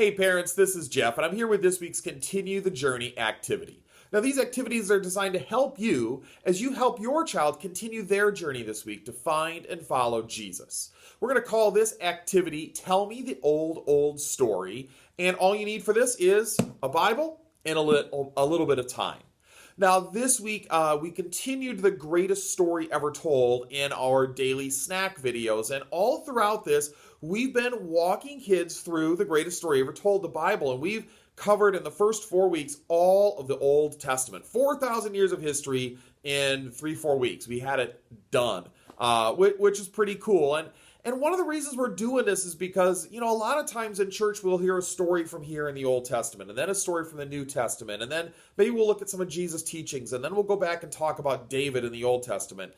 Hey parents, this is Jeff, and I'm here with this week's Continue the Journey activity. Now, these activities are designed to help you as you help your child continue their journey this week to find and follow Jesus. We're going to call this activity Tell Me the Old Story, and all you need for this is a Bible and a little bit of time. Now, this week, we continued the greatest story ever told in our daily snack videos. And all throughout this, we've been walking kids through the greatest story ever told, the Bible. And we've covered in the first 4 weeks all of the Old Testament. 4,000 years of history in 3-4 weeks. We had it done, which is pretty cool. And one of the reasons we're doing this is because, a lot of times in church we'll hear a story from here in the Old Testament, and then a story from the New Testament, and then maybe we'll look at some of Jesus' teachings, and then we'll go back and talk about David in the Old Testament.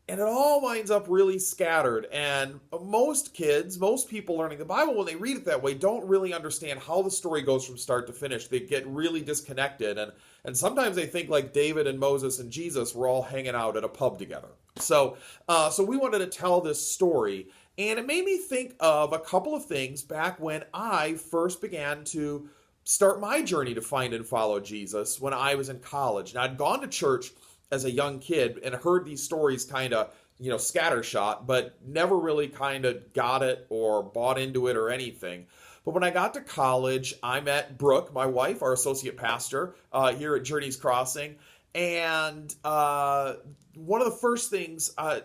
And it all winds up really scattered, and most people learning the Bible, when they read it that way, don't really understand how the story goes from start to finish. They get really disconnected, and sometimes they think like David and Moses and Jesus were all hanging out at a pub together. So we wanted to tell this story, and it made me think of a couple of things back when I first began to start my journey to find and follow Jesus when I was in college. Now, I'd gone to church as a young kid and heard these stories kind of, scattershot, but never really kind of got it or bought into it or anything. But when I got to college, I met Brooke, my wife, our associate pastor here at Journey's Crossing. And one of the first things I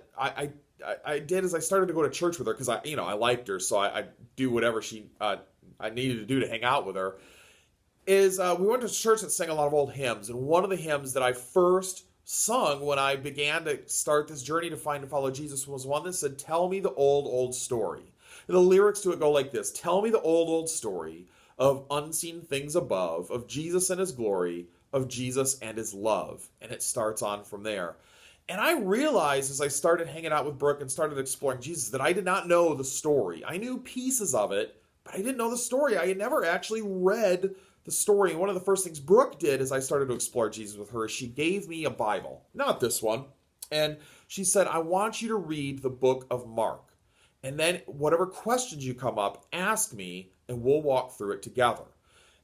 did is I started to go to church with her because I liked her, so I do whatever I needed to do to hang out with her. We went to church that sang a lot of old hymns, and one of the hymns that I first sung when I began to start this journey to find and follow Jesus was one that said, "Tell me the old story." And the lyrics to it go like this: "Tell me the old story of unseen things above, of Jesus and his glory, of Jesus and his love." And it starts on from there. And I realized as I started hanging out with Brooke and started exploring Jesus that I did not know the story. I knew pieces of it, but I didn't know the story. I had never actually read the story. And one of the first things Brooke did as I started to explore Jesus with her is she gave me a Bible, not this one. And she said, "I want you to read the book of Mark. And then whatever questions you come up, ask me and we'll walk through it together."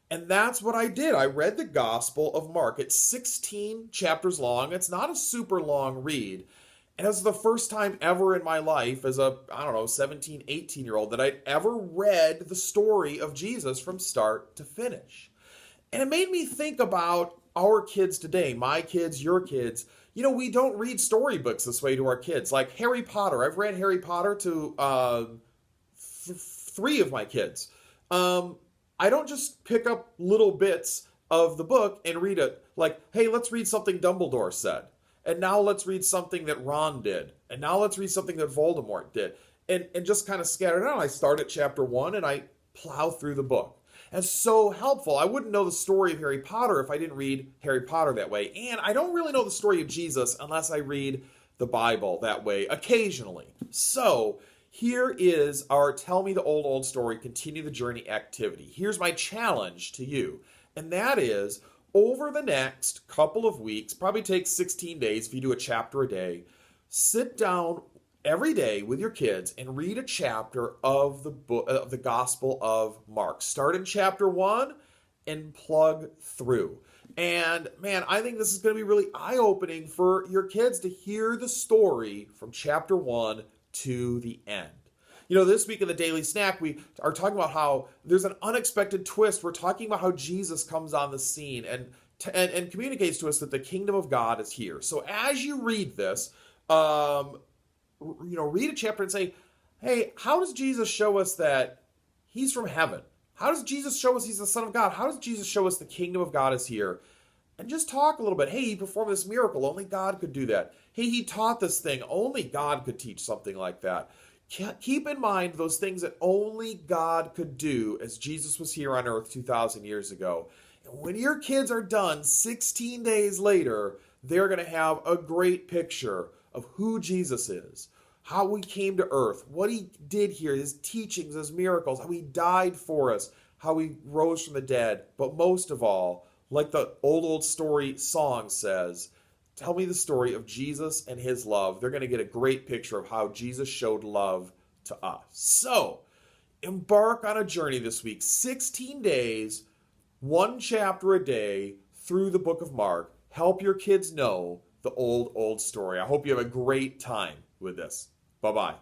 And that's what I did. I read the Gospel of Mark. It's 16 chapters long. It's not a super long read. And it was the first time ever in my life as a, 17, 18-year-old that I'd ever read the story of Jesus from start to finish. And it made me think about our kids today, my kids, your kids. We don't read storybooks this way to our kids. Like Harry Potter. I've read Harry Potter to 3 of my kids. I don't just pick up little bits of the book and read it like, hey, let's read something Dumbledore said. And now let's read something that Ron did. And now let's read something that Voldemort did. And just kind of scatter it out. I start at chapter 1 and I plow through the book. And it's so helpful. I wouldn't know the story of Harry Potter if I didn't read Harry Potter that way. And I don't really know the story of Jesus unless I read the Bible that way occasionally. So here is our Tell Me the Old Story, Continue the Journey activity. Here's my challenge to you. And that is, over the next couple of weeks, probably takes 16 days if you do a chapter a day, sit down every day with your kids and read a chapter of the book of the Gospel of Mark. Start in chapter 1 and plug through. And man, I think this is going to be really eye-opening for your kids to hear the story from chapter 1 to the end. This week in the Daily Snack, we are talking about how there's an unexpected twist. We're talking about how Jesus comes on the scene and communicates to us that the kingdom of God is here. So as you read this, read a chapter and say, hey, how does Jesus show us that he's from heaven? How does Jesus show us he's the Son of God? How does Jesus show us the kingdom of God is here? And just talk a little bit. Hey, he performed this miracle. Only God could do that. Hey, he taught this thing. Only God could teach something like that. Keep in mind those things that only God could do as Jesus was here on earth 2,000 years ago. And when your kids are done 16 days later, they're going to have a great picture of who Jesus is, how he came to earth, what he did here, his teachings, his miracles, how he died for us, how he rose from the dead. But most of all, like the old story song says, tell me the story of Jesus and his love. They're going to get a great picture of how Jesus showed love to us. So, embark on a journey this week, 16 days, one chapter a day through the book of Mark. Help your kids know the old story. I hope you have a great time with this. Bye-bye.